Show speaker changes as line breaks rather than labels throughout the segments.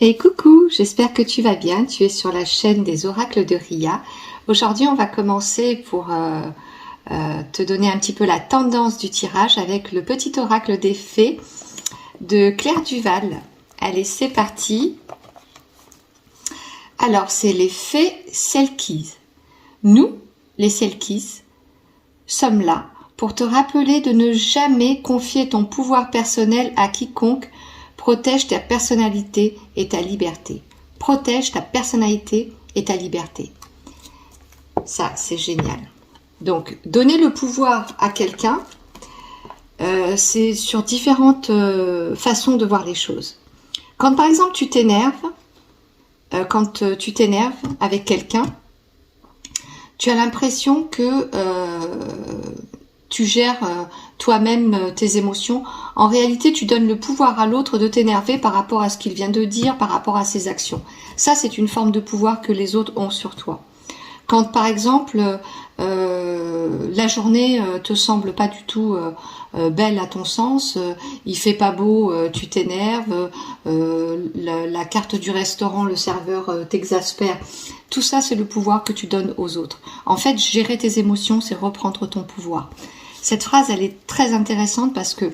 Et coucou, j'espère que tu vas bien, tu es sur la chaîne des oracles de Ria. Aujourd'hui on va commencer pour te donner un petit peu la tendance du tirage avec le petit oracle des fées de Claire Duval. Allez, c'est parti. Alors c'est les fées Selkies. Nous, les Selkies, sommes là pour te rappeler de ne jamais confier ton pouvoir personnel à quiconque. Protège ta personnalité et ta liberté. Protège ta personnalité et ta liberté. Ça, c'est génial. Donc, donner le pouvoir à quelqu'un, c'est sur différentes façons de voir les choses. Quand, par exemple, tu t'énerves, avec quelqu'un, tu as l'impression que tu gères toi-même tes émotions. En réalité, tu donnes le pouvoir à l'autre de t'énerver par rapport à ce qu'il vient de dire, par rapport à ses actions. Ça, c'est une forme de pouvoir que les autres ont sur toi. Quand, par exemple, la journée te semble pas du tout belle à ton sens, il fait pas beau, tu t'énerves, la carte du restaurant, le serveur t'exaspère. Tout ça, c'est le pouvoir que tu donnes aux autres. En fait, gérer tes émotions, c'est reprendre ton pouvoir. Cette phrase, elle est très intéressante parce que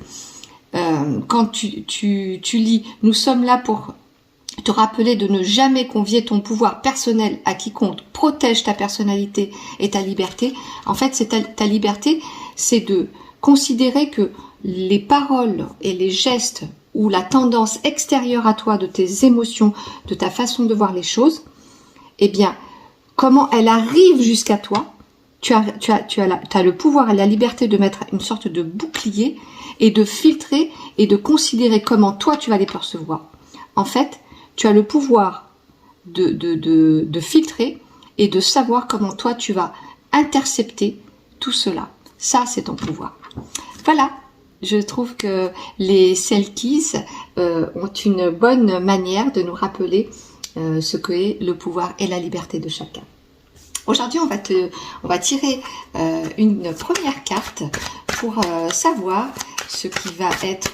quand tu lis « Nous sommes là pour te rappeler de ne jamais confier ton pouvoir personnel à quiconque, protège ta personnalité et ta liberté », en fait, c'est ta liberté, c'est de considérer que les paroles et les gestes ou la tendance extérieure à toi, de tes émotions, de ta façon de voir les choses, eh bien, comment elle arrive jusqu'à toi, tu as le pouvoir et la liberté de mettre une sorte de bouclier et de filtrer et de considérer comment toi tu vas les percevoir. En fait, tu as le pouvoir de filtrer et de savoir comment toi tu vas intercepter tout cela. Ça, c'est ton pouvoir. Voilà, je trouve que les Selkies ont une bonne manière de nous rappeler ce qu'est le pouvoir et la liberté de chacun. Aujourd'hui, on va tirer une première carte pour savoir ce qui va être,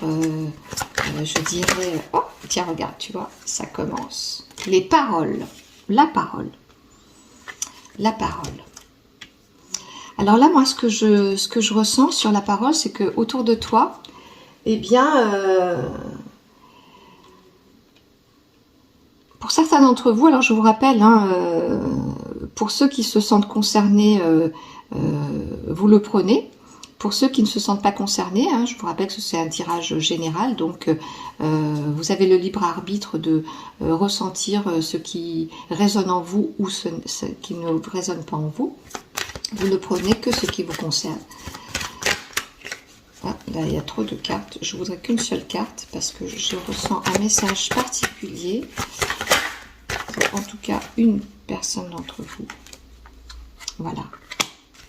je dirais... Oh, tiens, regarde, tu vois, ça commence. Les paroles, la parole. La parole. Alors là, moi, ce que je ressens sur la parole, c'est que autour de toi, eh bien... pour certains d'entre vous, alors je vous rappelle, pour ceux qui se sentent concernés, vous le prenez. Pour ceux qui ne se sentent pas concernés, je vous rappelle que c'est un tirage général, donc vous avez le libre arbitre de ressentir ce qui résonne en vous ou ce qui ne résonne pas en vous. Vous ne prenez que ce qui vous concerne. Ah, là, il y a trop de cartes. Je voudrais qu'une seule carte parce que je ressens un message particulier. En tout cas, une personne d'entre vous. Voilà.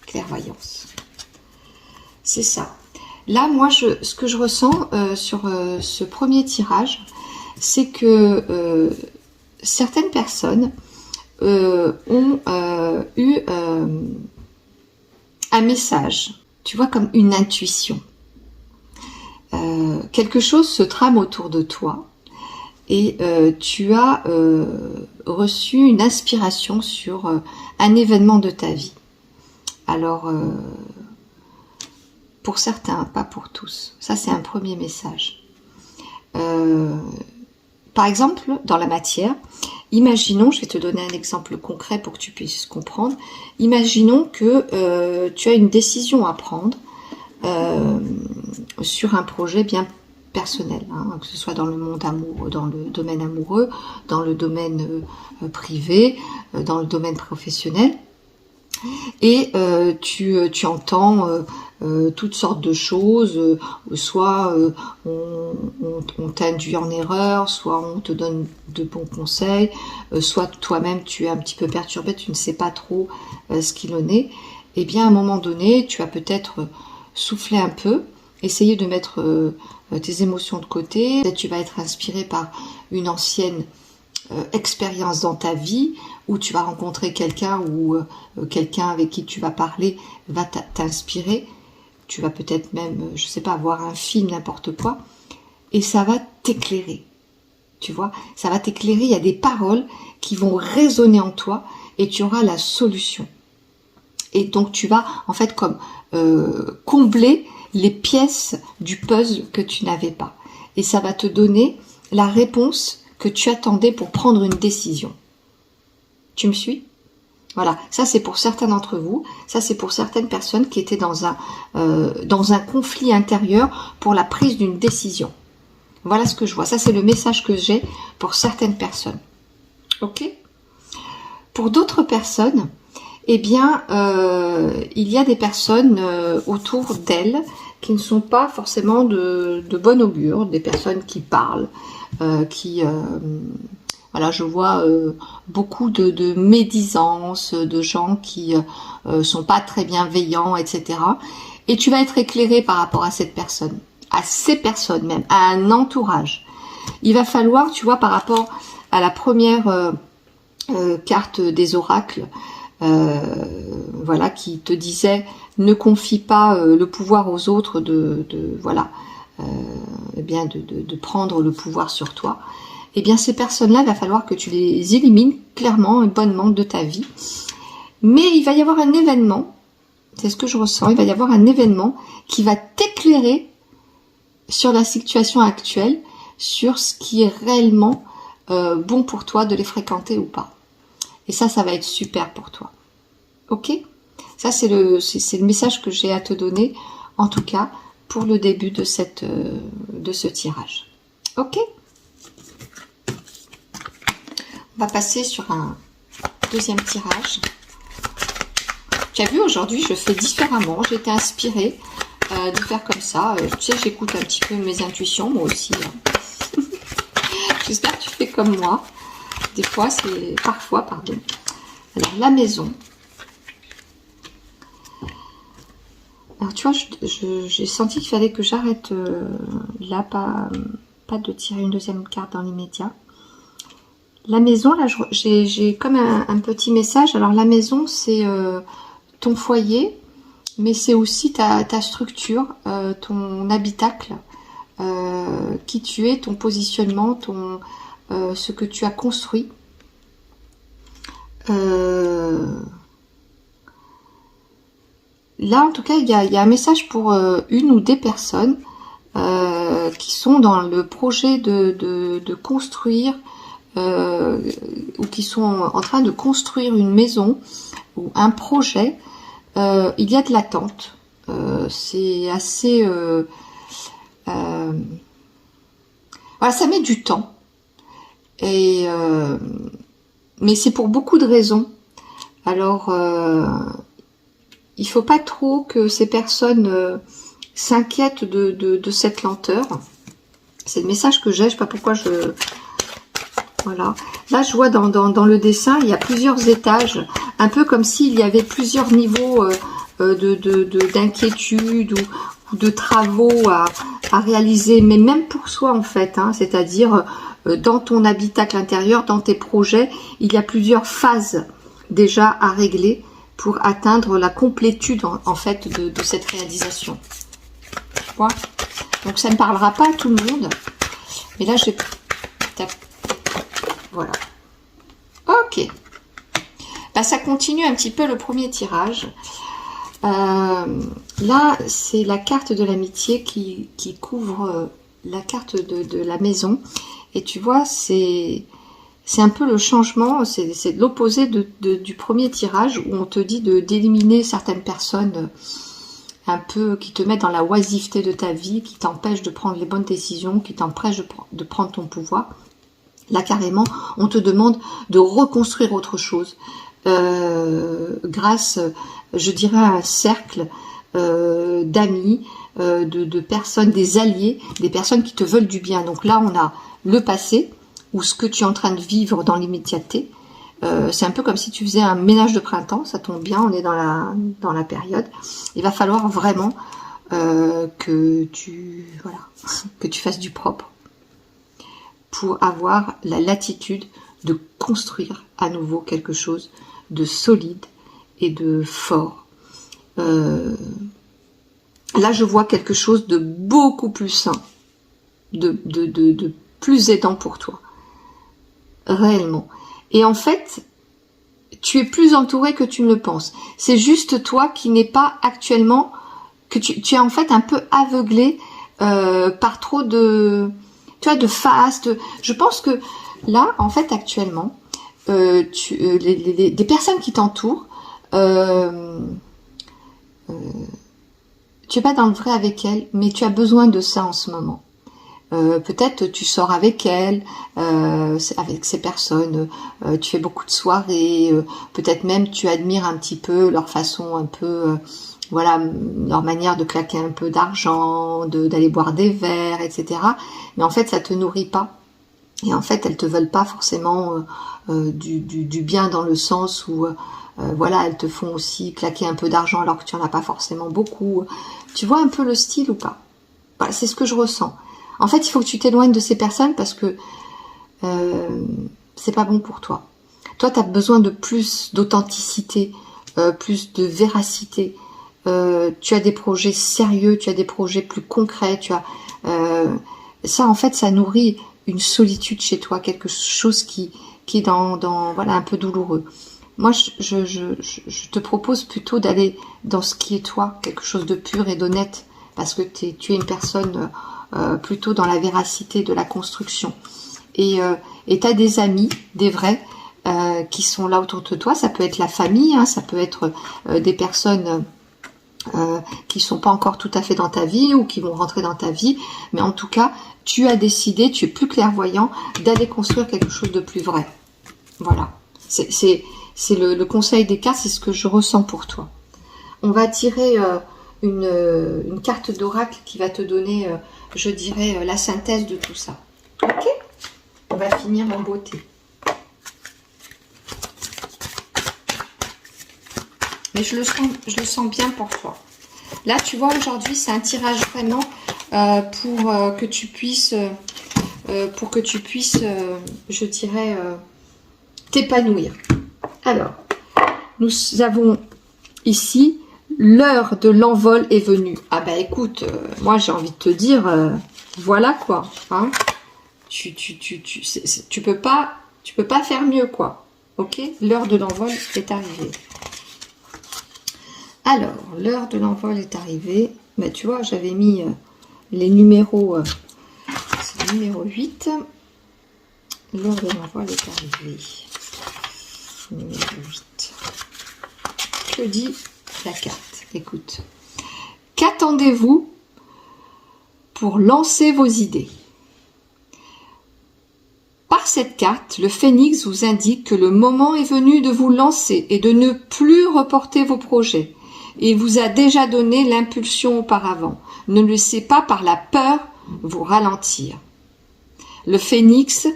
Clairvoyance. C'est ça. Là, moi, ce que je ressens sur ce premier tirage, c'est que certaines personnes ont eu un message, tu vois, comme une intuition. Quelque chose se trame autour de toi et tu as reçu une inspiration sur un événement de ta vie. Alors... pour certains, pas pour tous. Ça, c'est un premier message. Par exemple, dans la matière, imaginons, je vais te donner un exemple concret pour que tu puisses comprendre. Imaginons que tu as une décision à prendre sur un projet bien personnel, que ce soit dans le monde amoureux, dans le domaine amoureux, dans le domaine privé, dans le domaine professionnel. Et tu entends toutes sortes de choses, soit on t'induit en erreur, soit on te donne de bons conseils, soit toi-même tu es un petit peu perturbé, tu ne sais pas trop ce qu'il en est. Et bien à un moment donné, tu vas peut-être souffler un peu, essayer de mettre tes émotions de côté. Peut-être tu vas être inspiré par une ancienne expérience dans ta vie, où tu vas rencontrer quelqu'un ou quelqu'un avec qui tu vas parler va t'inspirer. Tu vas peut-être même, je sais pas, voir un film, n'importe quoi, et ça va t'éclairer. Tu vois, ça va t'éclairer, il y a des paroles qui vont résonner en toi et tu auras la solution. Et donc tu vas en fait comme combler les pièces du puzzle que tu n'avais pas. Et ça va te donner la réponse que tu attendais pour prendre une décision. Tu me suis? Voilà, ça c'est pour certains d'entre vous, ça c'est pour certaines personnes qui étaient dans un conflit intérieur pour la prise d'une décision. Voilà ce que je vois, ça c'est le message que j'ai pour certaines personnes. Ok? Pour d'autres personnes, eh bien, il y a des personnes autour d'elles qui ne sont pas forcément de bon augure, des personnes qui parlent, voilà, je vois beaucoup de médisance, de gens qui sont pas très bienveillants, etc. Et tu vas être éclairé par rapport à cette personne, à ces personnes même, à un entourage. Il va falloir, tu vois, par rapport à la première carte des oracles, voilà, qui te disait ne confie pas le pouvoir aux autres voilà, eh bien de prendre le pouvoir sur toi. Eh bien, ces personnes-là, il va falloir que tu les élimines clairement et bonnement de ta vie. Mais il va y avoir un événement, c'est ce que je ressens, il va y avoir un événement qui va t'éclairer sur la situation actuelle, sur ce qui est réellement bon pour toi de les fréquenter ou pas. Et ça va être super pour toi. Ok? Ça, c'est le message que j'ai à te donner, en tout cas, pour le début de ce tirage. Ok? On va passer sur un deuxième tirage. Tu as vu, aujourd'hui, je fais différemment. J'ai été inspirée de faire comme ça. Tu sais, j'écoute un petit peu mes intuitions, moi aussi. Hein. J'espère que tu fais comme moi. Des fois, parfois, pardon. Alors, la maison. Alors, tu vois, j'ai senti qu'il fallait que j'arrête là, pas de tirer une deuxième carte dans l'immédiat. La maison, là, j'ai comme un petit message. Alors, la maison, c'est ton foyer, mais c'est aussi ta structure, ton habitacle, qui tu es, ton positionnement, ce que tu as construit. Là, en tout cas, il y a un message pour une ou des personnes qui sont dans le projet de construire, ou qui sont en train de construire une maison ou un projet. Il y a de l'attente. C'est assez... voilà, ça met du temps. Mais c'est pour beaucoup de raisons. Alors, il faut pas trop que ces personnes s'inquiètent de cette lenteur. C'est le message que j'ai, je sais pas pourquoi Voilà. Là, je vois dans le dessin, il y a plusieurs étages, un peu comme s'il y avait plusieurs niveaux d'inquiétude ou de travaux à réaliser, mais même pour soi en fait, hein, c'est-à-dire dans ton habitacle intérieur, dans tes projets, il y a plusieurs phases déjà à régler pour atteindre la complétude en fait de cette réalisation. Tu vois? Donc ça ne parlera pas à tout le monde, mais là j'ai... Voilà. Ok. Bah, ça continue un petit peu le premier tirage. Là, c'est la carte de l'amitié qui couvre la carte de la maison. Et tu vois, c'est un peu le changement, c'est l'opposé du premier tirage où on te dit d'éliminer certaines personnes un peu qui te mettent dans la oisiveté de ta vie, qui t'empêchent de prendre les bonnes décisions, qui t'empêchent de prendre ton pouvoir. Là, carrément, on te demande de reconstruire autre chose grâce, je dirais, à un cercle d'amis, de personnes, des alliés, des personnes qui te veulent du bien. Donc là, on a le passé, ou ce que tu es en train de vivre dans l'immédiateté. C'est un peu comme si tu faisais un ménage de printemps, ça tombe bien, on est dans la période. Il va falloir vraiment que tu fasses du propre, pour avoir la latitude de construire à nouveau quelque chose de solide et de fort. Là, je vois quelque chose de beaucoup plus sain, de plus aidant pour toi. réellement. Et en fait, tu es plus entouré que tu ne le penses. C'est juste toi qui n'es pas actuellement, que tu es en fait un peu aveuglé par trop de, tu vois, de face. Je pense que là, en fait, actuellement, des personnes qui t'entourent, tu es pas dans le vrai avec elles, mais tu as besoin de ça en ce moment. Peut-être tu sors avec elles, avec ces personnes, tu fais beaucoup de soirées, peut-être même tu admires un petit peu leur façon un peu, voilà, leur manière de claquer un peu d'argent, d'aller boire des verres, etc. Mais en fait, ça te nourrit pas. Et en fait, elles te veulent pas forcément du bien dans le sens où, voilà, elles te font aussi claquer un peu d'argent alors que tu en as pas forcément beaucoup. Tu vois un peu le style ou pas? Voilà, c'est ce que je ressens. En fait, il faut que tu t'éloignes de ces personnes parce que c'est pas bon pour toi. Toi, tu as besoin de plus d'authenticité, plus de véracité. Tu as des projets sérieux, tu as des projets plus concrets. Tu as ça, en fait, ça nourrit une solitude chez toi, quelque chose qui est dans voilà, un peu douloureux. Moi, je te propose plutôt d'aller dans ce qui est toi, quelque chose de pur et d'honnête, parce que tu es une personne plutôt dans la véracité de la construction. Et tu as des amis, des vrais, qui sont là autour de toi. Ça peut être la famille, hein, ça peut être des personnes qui sont pas encore tout à fait dans ta vie ou qui vont rentrer dans ta vie. Mais en tout cas, tu as décidé, tu es plus clairvoyant, d'aller construire quelque chose de plus vrai. Voilà. C'est le conseil des cartes, c'est ce que je ressens pour toi. On va tirer une carte d'oracle qui va te donner, je dirais, la synthèse de tout ça. Ok? On va finir en beauté. Mais je le sens bien pour toi. Là, tu vois, aujourd'hui, c'est un tirage vraiment pour que tu puisses, je dirais, t'épanouir. Alors, nous avons ici l'heure de l'envol est venue. Ah bah écoute, moi j'ai envie de te dire, voilà quoi. Hein, tu peux pas faire mieux quoi. Ok, l'heure de l'envol est arrivée. Alors, l'heure de l'envol est arrivée. Bah tu vois, j'avais mis les numéros. C'est le numéro 8. L'heure de l'envol est arrivée. Numéro 8. Que dit la carte? Écoute. Qu'attendez-vous pour lancer vos idées? Par cette carte, le phénix vous indique que le moment est venu de vous lancer et de ne plus reporter vos projets. Il vous a déjà donné l'impulsion auparavant. Ne laissez pas par la peur vous ralentir. Le phénix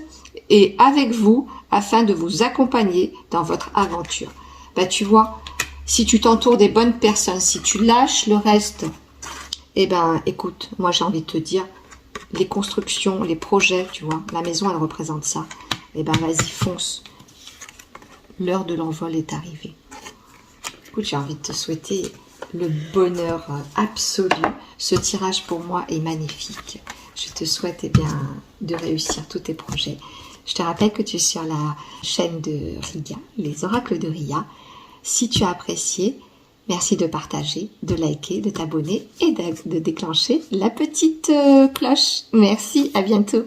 est avec vous afin de vous accompagner dans votre aventure. Ben, tu vois, si tu t'entoures des bonnes personnes, si tu lâches le reste, eh ben, écoute, moi j'ai envie de te dire, les constructions, les projets, tu vois, la maison elle représente ça. Eh ben, vas-y, fonce. L'heure de l'envol est arrivée. Écoute, j'ai envie de te souhaiter le bonheur absolu. Ce tirage pour moi est magnifique. Je te souhaite eh bien, de réussir tous tes projets. Je te rappelle que tu es sur la chaîne de Ria, les oracles de Ria. Si tu as apprécié, merci de partager, de liker, de t'abonner et de déclencher la petite cloche. Merci, à bientôt.